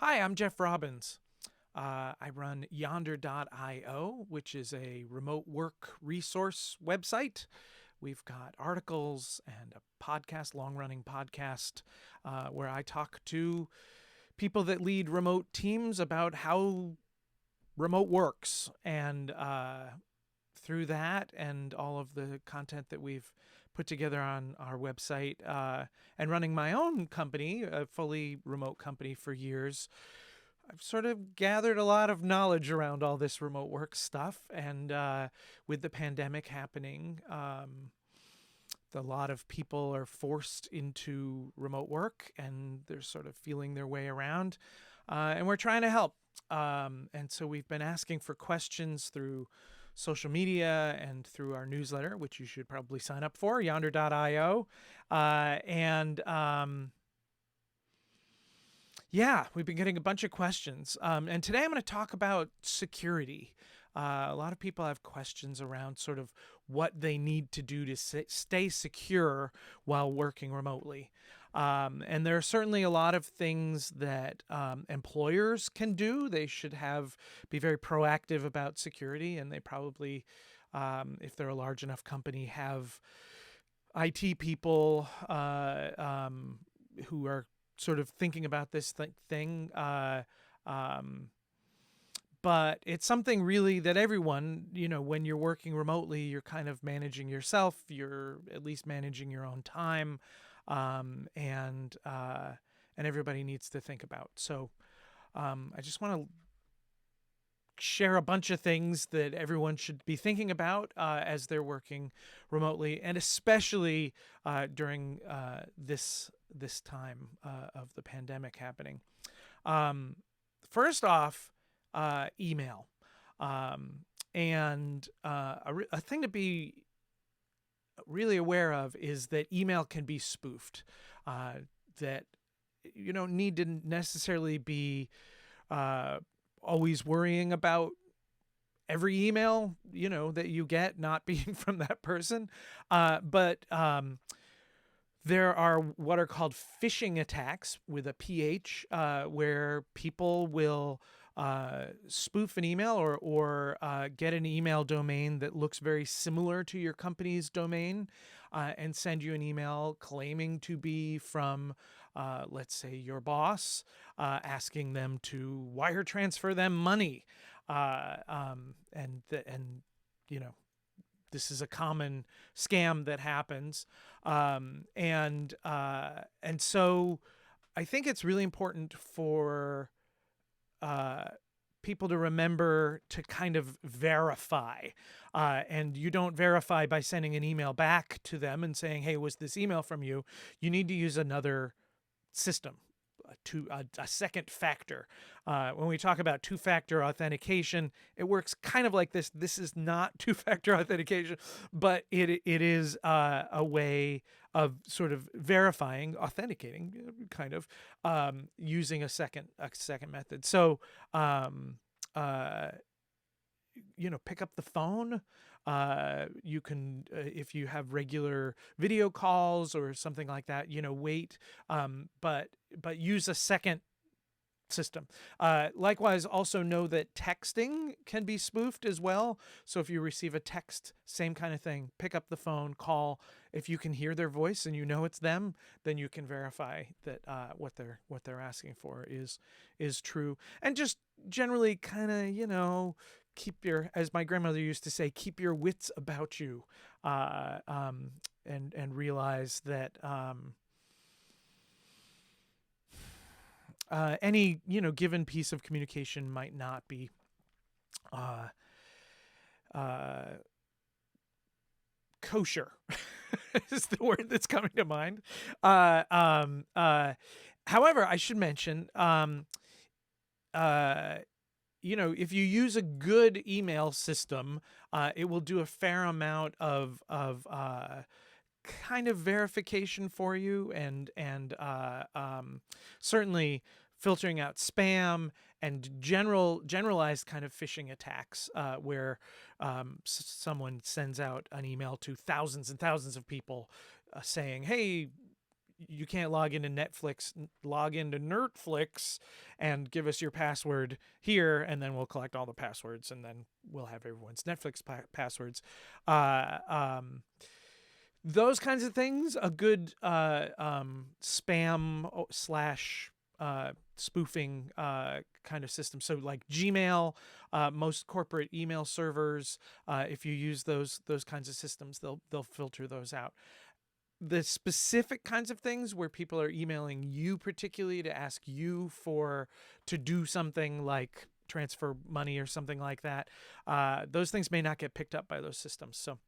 Hi, I'm Jeff Robbins. I run yonder.io, which is a remote work resource website. We've got articles and a podcast, long running podcast, where I talk to people that lead remote teams about how remote works. And through that and all of the content that we've put together on our website, and running my own company, a fully remote company for years, I've sort of gathered a lot of knowledge around all this remote work stuff. And with the pandemic happening, a lot of people are forced into remote work and they're sort of feeling their way around. And we're trying to help. And so we've been asking for questions through social media and through our newsletter, which you should probably sign up for, yonder.io. Yeah, we've been getting a bunch of questions. And today I'm going to talk about security. A lot of people have questions around sort of what they need to do to stay secure while working remotely. And there are certainly a lot of things that employers can do. They should be very proactive about security, and they probably, if they're a large enough company, have IT people who are sort of thinking about this thing. Um, but it's something really that everyone, when you're working remotely, you're kind of managing yourself. You're at least managing your own time, and everybody needs to think about. So I just want to share a bunch of things that everyone should be thinking about as they're working remotely, and especially during this time of the pandemic happening. First off, email, and a thing to be really aware of is that email can be spoofed. That you don't need to necessarily be always worrying about every email that you get not being from that person, but there are what are called phishing attacks with a PH, where people will spoof an email or get an email domain that looks very similar to your company's domain, and send you an email claiming to be from, let's say, your boss, asking them to wire transfer them money. And this is a common scam that happens. And so I think it's really important for people to remember to kind of verify. And you don't verify by sending an email back to them and saying, hey, was this email from you? You need to use another system, a second factor. When we talk about two-factor authentication, it works kind of like this. This is not two-factor authentication, but it is a way of sort of verifying, authenticating, kind of, using a second method. So, pick up the phone. You can, if you have regular video calls or something like that, wait, but use a second system. Likewise, also know that texting can be spoofed as well. So if you receive a text, same kind of thing. Pick up the phone, call. If you can hear their voice and it's them, then you can verify that what they're asking for is true. And just generally, kind of keep as my grandmother used to say, keep your wits about you, and realize that. Any given piece of communication might not be kosher is the word that's coming to mind. However, I should mention, if you use a good email system, it will do a fair amount of kind of verification for you, and certainly filtering out spam and generalized kind of phishing attacks, where someone sends out an email to thousands and thousands of people, saying, hey, you can't log into Netflix, log into Nerdflix and give us your password here, and then we'll collect all the passwords, and then we'll have everyone's Netflix passwords. Uh, um, those kinds of things, a good spam slash spoofing kind of system. So like Gmail, most corporate email servers, if you use those kinds of systems, they'll filter those out. The specific kinds of things where people are emailing you particularly to ask you to do something like transfer money or something like that, those things may not get picked up by those systems. So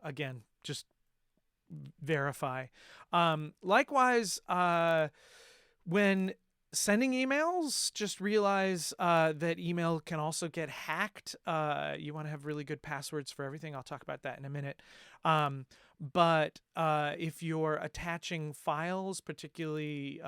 again, just verify. Likewise, when sending emails, just realize that email can also get hacked. You want to have really good passwords for everything. I'll talk about that in a minute. But if you're attaching files, particularly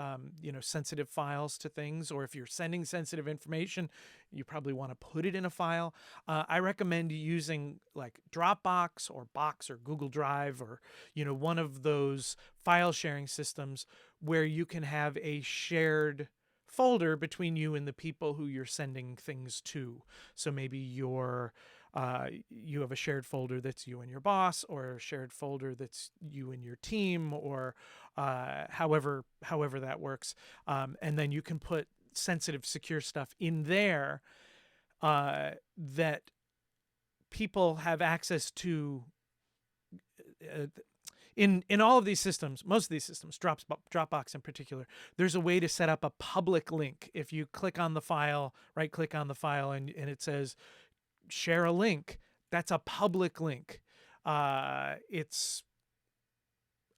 sensitive files to things, or if you're sending sensitive information, you probably want to put it in a file. I recommend using like Dropbox or Box or Google Drive, or one of those file sharing systems where you can have a shared folder between you and the people who you're sending things to. So maybe you have a shared folder that's you and your boss, or a shared folder that's you and your team, or however that works. And then you can put sensitive, secure stuff in there that people have access to. In all of these systems, most of these systems, Dropbox in particular, there's a way to set up a public link. If you click on the file, right click on the file, and it says share a link, that's a public link. It's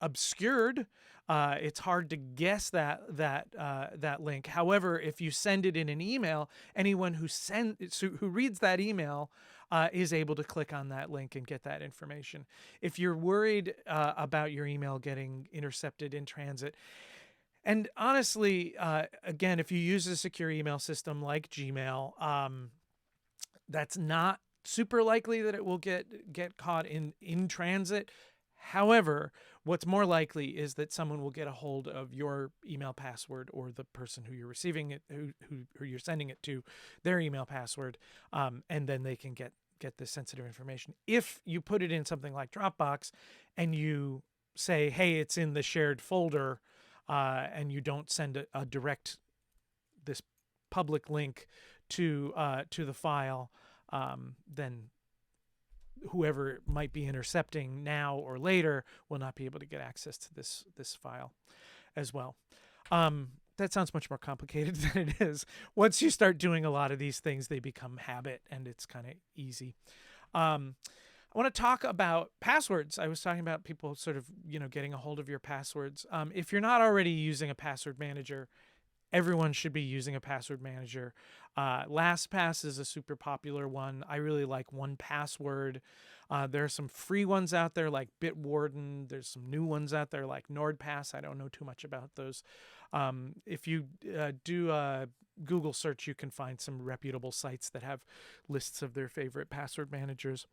obscured. It's hard to guess that link. However, if you send it in an email, anyone who reads that email is able to click on that link and get that information. If you're worried about your email getting intercepted in transit, and honestly, again, if you use a secure email system like Gmail, that's not super likely that it will get caught in transit. However, what's more likely is that someone will get a hold of your email password, or the person who you're receiving it, who you're sending it to, their email password, and then they can get this sensitive information. If you put it in something like Dropbox and you say, hey, it's in the shared folder, and you don't send a direct, this public link to the file, then whoever might be intercepting now or later will not be able to get access to this file as well. That sounds much more complicated than it is. Once you start doing a lot of these things, they become habit, and it's kind of easy. I want to talk about passwords. I was talking about people sort of, getting a hold of your passwords. If you're not already using a password manager, everyone should be using a password manager. LastPass is a super popular one. I really like 1Password. There are some free ones out there like Bitwarden. There's some new ones out there like NordPass. I don't know too much about those. If you do a Google search, you can find some reputable sites that have lists of their favorite password managers.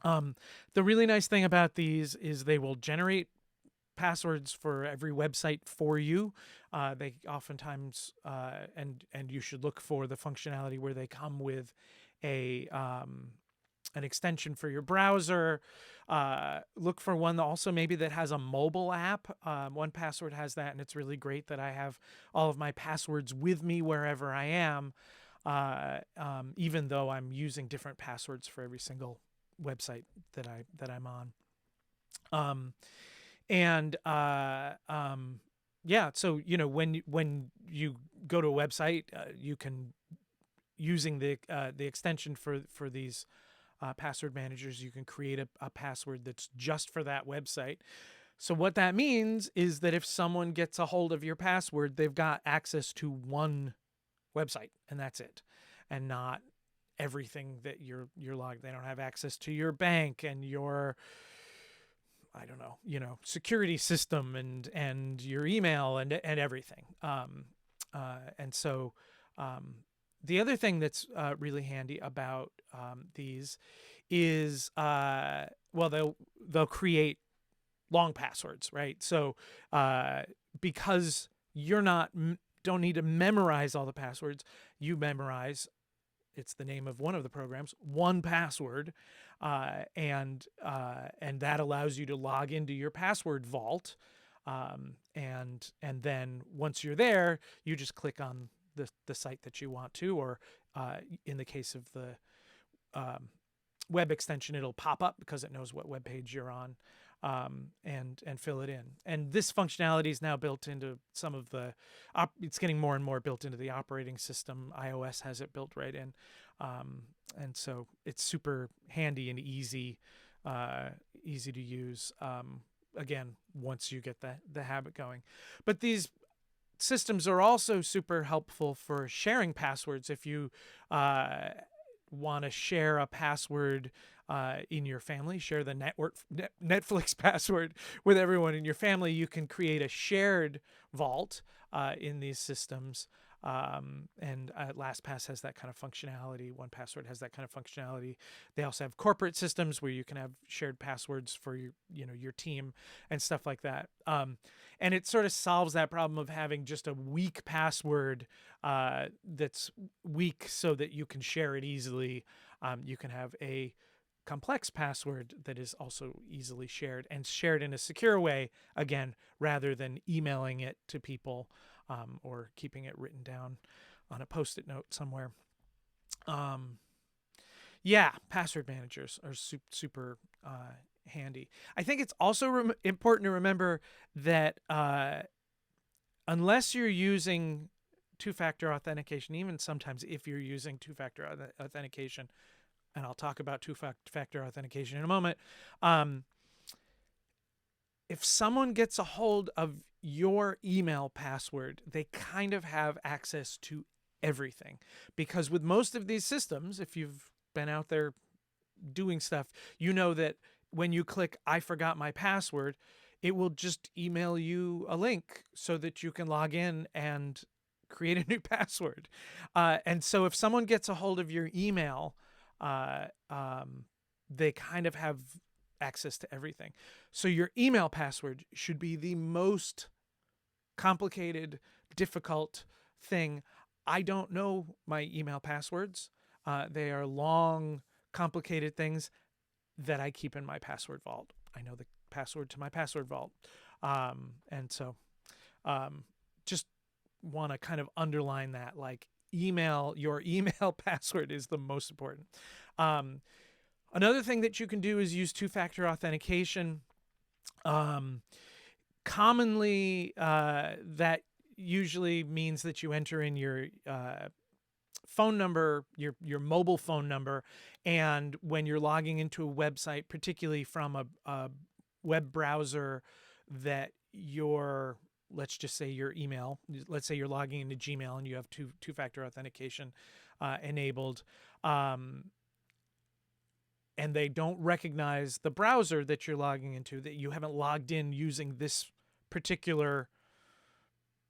The really nice thing about these is they will generate passwords for every website for you. They oftentimes, and you should look for the functionality where they come with an extension for your browser. Look for one also maybe that has a mobile app. 1Password has that, and it's really great that I have all of my passwords with me wherever I am, even though I'm using different passwords for every single website that I'm on. So when you go to a website, you can, using the extension for these password managers, you can create a password that's just for that website. So what that means is that if someone gets a hold of your password, they've got access to one website, and that's it, and not everything that you're logged. They don't have access to your bank and your, I don't know, security system and your email and everything. And so the other thing that's really handy about these is, they'll create long passwords, right? So because you're don't need to memorize all the passwords, you memorize, it's the name of one of the programs, 1Password, and that allows you to log into your password vault, and then once you're there, you just click on the site that you want to, or in the case of the web extension, it'll pop up because it knows what web page you're on, and fill it in. And this functionality is now built into some of the, it's getting more and more built into the operating system. iOS has it built right in. And so it's super handy and easy to use. Again, once you get the habit going. But these systems are also super helpful for sharing passwords. If you want to share a password in your family, share the Netflix password with everyone in your family, you can create a shared vault in these systems. And LastPass has that kind of functionality. 1Password has that kind of functionality. They also have corporate systems where you can have shared passwords for your team and stuff like that. And it sort of solves that problem of having just a weak password that's weak so that you can share it easily. You can have a complex password that is also easily shared, and shared in a secure way, again, rather than emailing it to people or keeping it written down on a Post-it note somewhere. Yeah, password managers are super handy. I think it's also important to remember that unless you're using two-factor authentication, even sometimes if you're using two-factor authentication, and I'll talk about two-factor authentication in a moment, if someone gets a hold of your email password, they kind of have access to everything. Because with most of these systems, if you've been out there doing stuff, you know that when you click "I forgot my password," it will just email you a link so that you can log in and create a new password. And so if someone gets a hold of your email, they kind of have access to everything. So your email password should be the most complicated, difficult thing. I don't know my email passwords. They are long, complicated things that I keep in my password vault. I know the password to my password vault. And so just want to kind of underline that, like, your email password is the most important. Another thing that you can do is use two-factor authentication. Commonly, that usually means that you enter in your phone number, your mobile phone number, and when you're logging into a website, particularly from a web browser that let's just say your email, let's say you're logging into Gmail and you have two-factor authentication enabled, and they don't recognize the browser that you're logging into, that you haven't logged in using this particular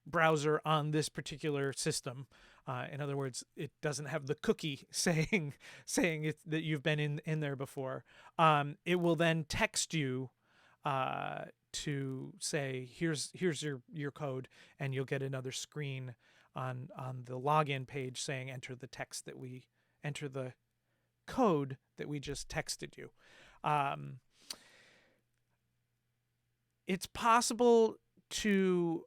browser on this particular system. In other words, it doesn't have the cookie saying that you've been in there before. It will then text you to say, here's your code, and you'll get another screen on the login page saying enter the code that we just texted you. It's possible to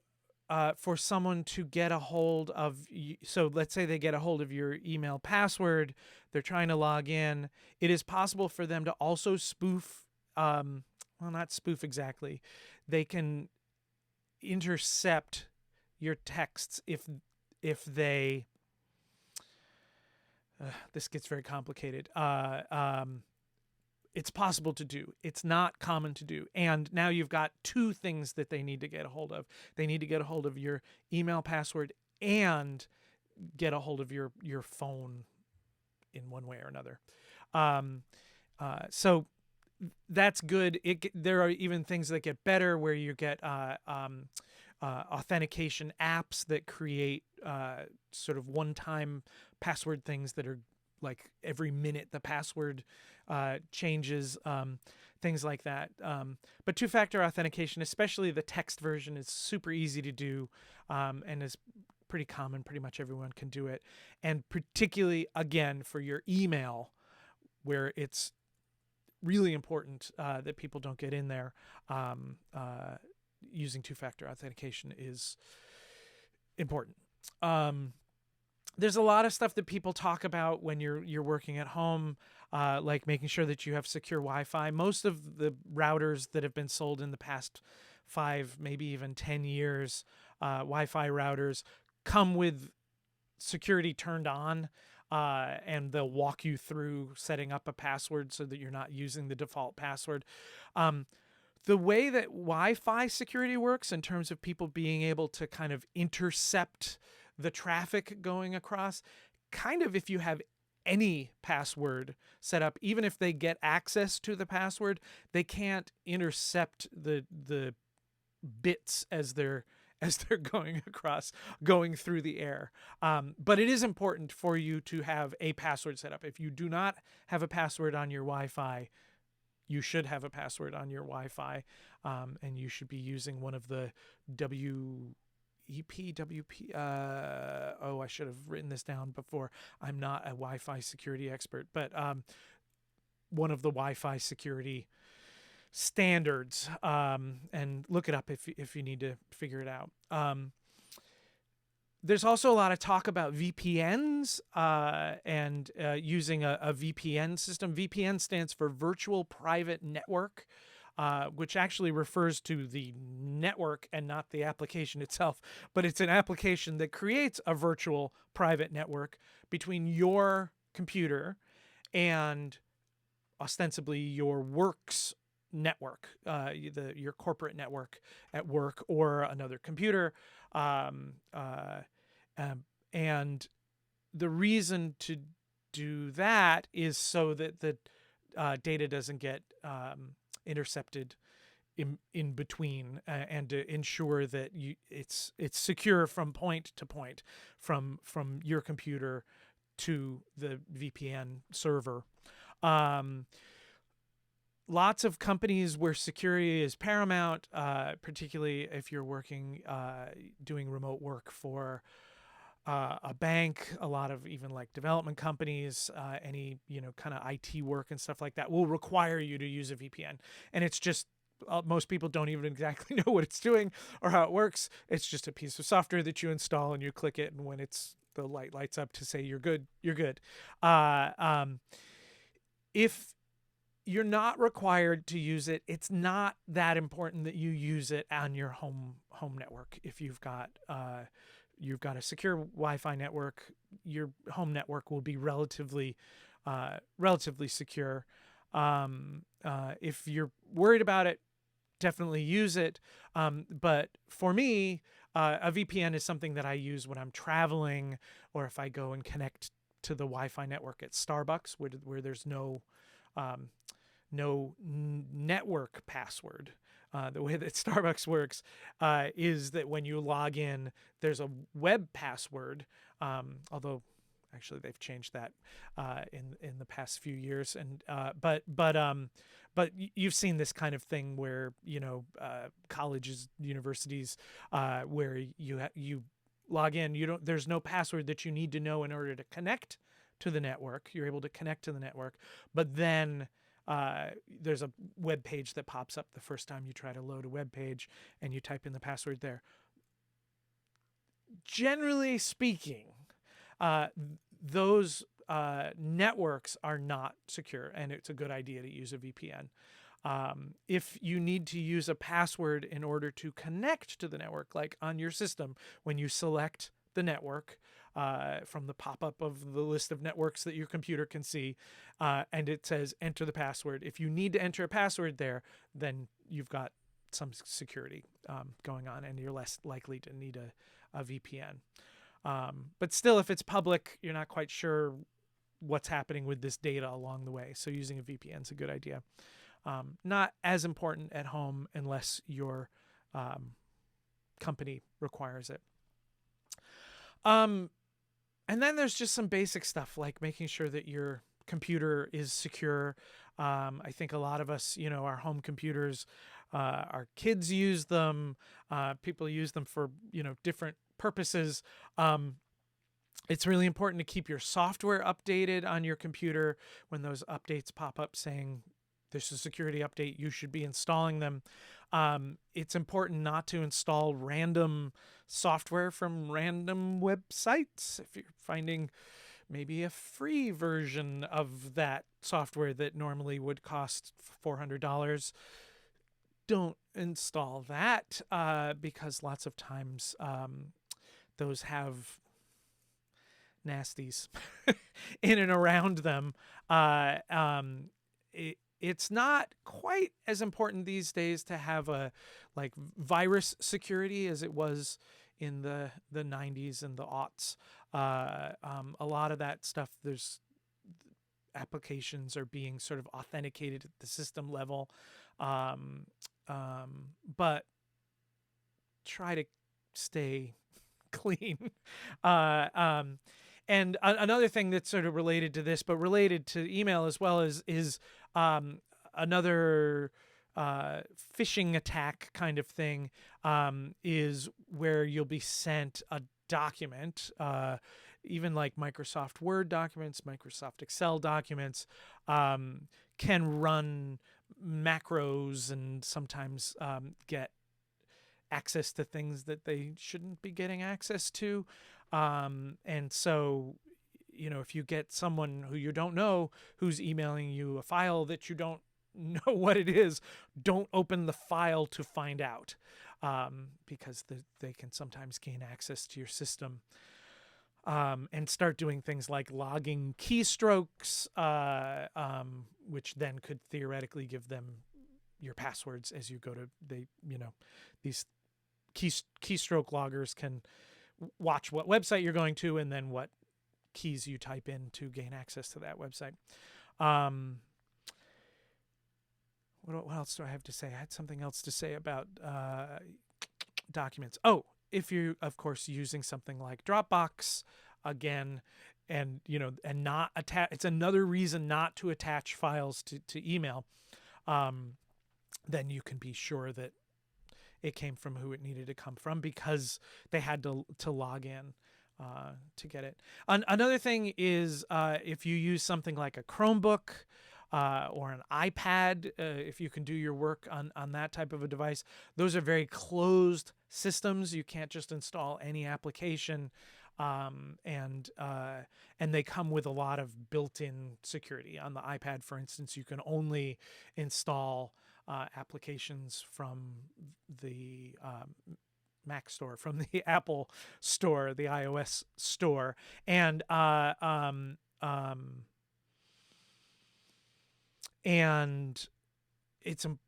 for someone to get a hold of, so let's say they get a hold of your email password, they're trying to log in. It is possible for them to also spoof, well, not spoof exactly. They can intercept your texts if they, this gets very complicated. It's possible to do. It's not common to do. And now you've got two things that they need to get a hold of. They need to get a hold of your email password and get a hold of your phone in one way or another. So that's good. There are even things that get better where you get authentication apps that create sort of one-time password things that are like every minute the password changes. things like that. But two-factor authentication, especially the text version, is super easy to do, and is pretty common. Pretty much everyone can do it. And particularly, again, for your email, where it's really important that people don't get in there, using two-factor authentication is important. There's a lot of stuff that people talk about when you're working at home, like making sure that you have secure Wi-Fi. Most of the routers that have been sold in the past 5, maybe even 10 years, Wi-Fi routers come with security turned on, and they'll walk you through setting up a password so that you're not using the default password. The way that Wi-Fi security works in terms of people being able to kind of intercept the traffic going across, kind of if you have any password set up, even if they get access to the password, they can't intercept the bits as they're going through the air. But it is important for you to have a password set up. If you do not have a password on your Wi-Fi, you should have a password on your Wi-Fi, and you should be using one of the WP. I should have written this down before. I'm not a Wi-Fi security expert, but one of the Wi-Fi security standards, and look it up if you need to figure it out. There's also a lot of talk about VPNs, and using a VPN system. VPN stands for Virtual Private Network, which actually refers to the network and not the application itself. But it's an application that creates a virtual private network between your computer and ostensibly your work's network, your corporate network at work, or another computer. And the reason to do that is so that the data doesn't get intercepted in between, and to ensure that it's secure from point to point, from your computer to the VPN server. Lots of companies where security is paramount, particularly if you're working, doing remote work for a bank, a lot of even like development companies, any kind of IT work and stuff like that will require you to use a VPN. And it's just, most people don't even exactly know what it's doing or how it works. It's just a piece of software that you install and you click it, and when the light lights up to say you're good, you're good. If you're not required to use it, it's not that important that you use it on your home network. If you've got a secure Wi-Fi network, your home network will be relatively secure. If you're worried about it, definitely use it. But for me, a VPN is something that I use when I'm traveling, or if I go and connect to the Wi-Fi network at Starbucks, where there's no network password. The way that Starbucks works is that when you log in, there's a web password, although actually they've changed that in the past few years. And but you've seen this kind of thing where colleges, universities, where you log in, there's no password that you need to know in order to connect to the network. You're able to connect to the network, but then there's a web page that pops up the first time you try to load a web page, and you type in the password there. Generally speaking, those networks are not secure, and it's a good idea to use a VPN. If you need to use a password in order to connect to the network, like on your system, when you select the network, from the pop-up of the list of networks that your computer can see, and it says enter the password. If you need to enter a password there, then you've got some security going on, and you're less likely to need a VPN. But still, if it's public, you're not quite sure what's happening with this data along the way. So using a VPN is a good idea. Not as important at home unless your company requires it. And then there's just some basic stuff like making sure that your computer is secure. I think a lot of us, our home computers, our kids use them. People use them for, different purposes. It's really important to keep your software updated on your computer. When those updates pop up saying this is a security update, you should be installing them. It's important not to install random software from random websites. If you're finding maybe a free version of that software that normally would cost $400, don't install that, because lots of times those have nasties in and around them. It's not quite as important these days to have a virus security as it was in the 90s and the aughts. A lot of that stuff, there's applications are being sort of authenticated at the system level. But try to stay clean. And another thing that's sort of related to this, but related to email as well, is another phishing attack kind of thing, is where you'll be sent a document, even like Microsoft Word documents, Microsoft Excel documents, can run macros and sometimes get access to things that they shouldn't be getting access to. And so, if you get someone who you don't know who's emailing you a file that you don't know what it is, don't open the file to find out, because they can sometimes gain access to your system, and start doing things like logging keystrokes, which then could theoretically give them your passwords as you go to these keystroke loggers can watch what website you're going to and then what keys you type in to gain access to that website. What else do I have to say? I had something else to say about documents. Oh, if you're, of course, using something like Dropbox, again, and not attach, it's another reason not to attach files to email. Then you can be sure that it came from who it needed to come from, because they had to log in to get it. Another thing is, if you use something like a Chromebook or an iPad, if you can do your work on that type of a device, those are very closed systems. You can't just install any application, and they come with a lot of built-in security. On the iPad, for instance, you can only install applications from the Mac store, from the Apple store, the iOS store, and it's an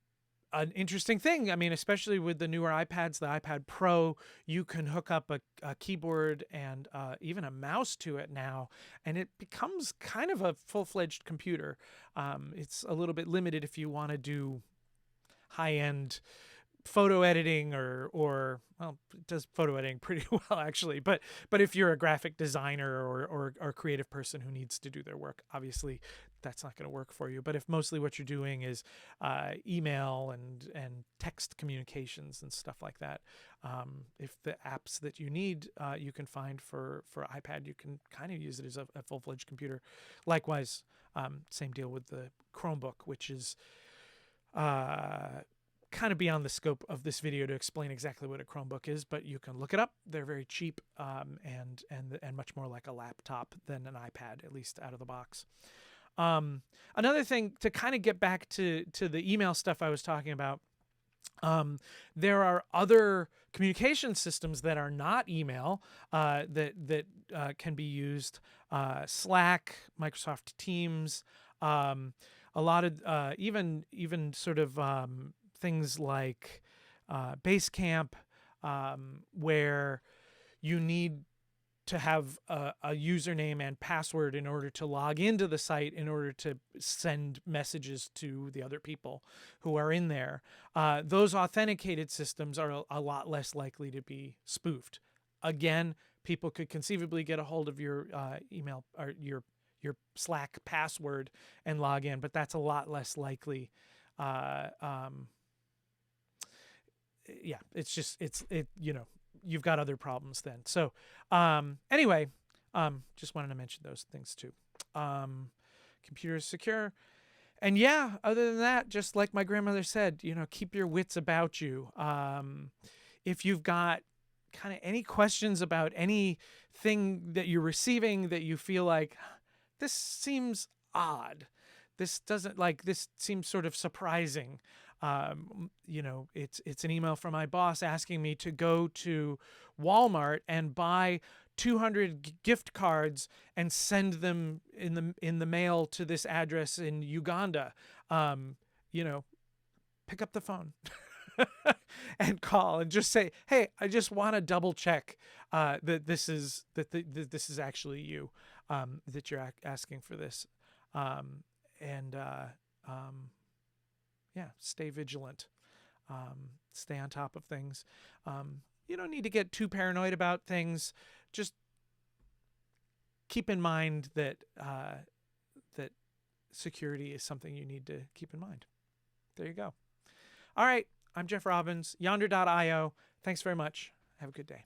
interesting thing. I mean, especially with the newer iPads, the iPad Pro, you can hook up a keyboard and even a mouse to it now, and it becomes kind of a full-fledged computer. It's a little bit limited if you want to do high-end photo editing or well, it does photo editing pretty well actually, but if you're a graphic designer or creative person who needs to do their work, obviously that's not going to work for you. But if mostly what you're doing is email and text communications and stuff like that, if the apps that you need you can find for iPad, you can kind of use it as a full-fledged computer. Likewise, same deal with the Chromebook, which is kind of beyond the scope of this video to explain exactly what a Chromebook is, but you can look it up. They're very cheap, and much more like a laptop than an iPad, at least out of the box. Another thing, to kind of get back to the email stuff I was talking about, there are other communication systems that are not email that can be used. Slack, Microsoft Teams, a lot of even sort of things like Basecamp, where you need to have a username and password in order to log into the site, in order to send messages to the other people who are in there. Those authenticated systems are a lot less likely to be spoofed. Again, people could conceivably get a hold of your email or your your Slack password and log in, but that's a lot less likely. Yeah, it's just, you've got other problems then. So anyway, just wanted to mention those things too. Computer is secure. And yeah, other than that, just like my grandmother said, keep your wits about you. If you've got kind of any questions about anything that you're receiving that you feel like this seems odd, this seems sort of surprising. It's an email from my boss asking me to go to Walmart and buy 200 gift cards and send them in the mail to this address in Uganda. Pick up the phone and call and just say, "Hey, I just want to double check that this is actually you, that you're asking for this." Yeah, stay vigilant. Stay on top of things. You don't need to get too paranoid about things. Just keep in mind that that security is something you need to keep in mind. There you go. All right, I'm Jeff Robbins, yonder.io. Thanks very much. Have a good day.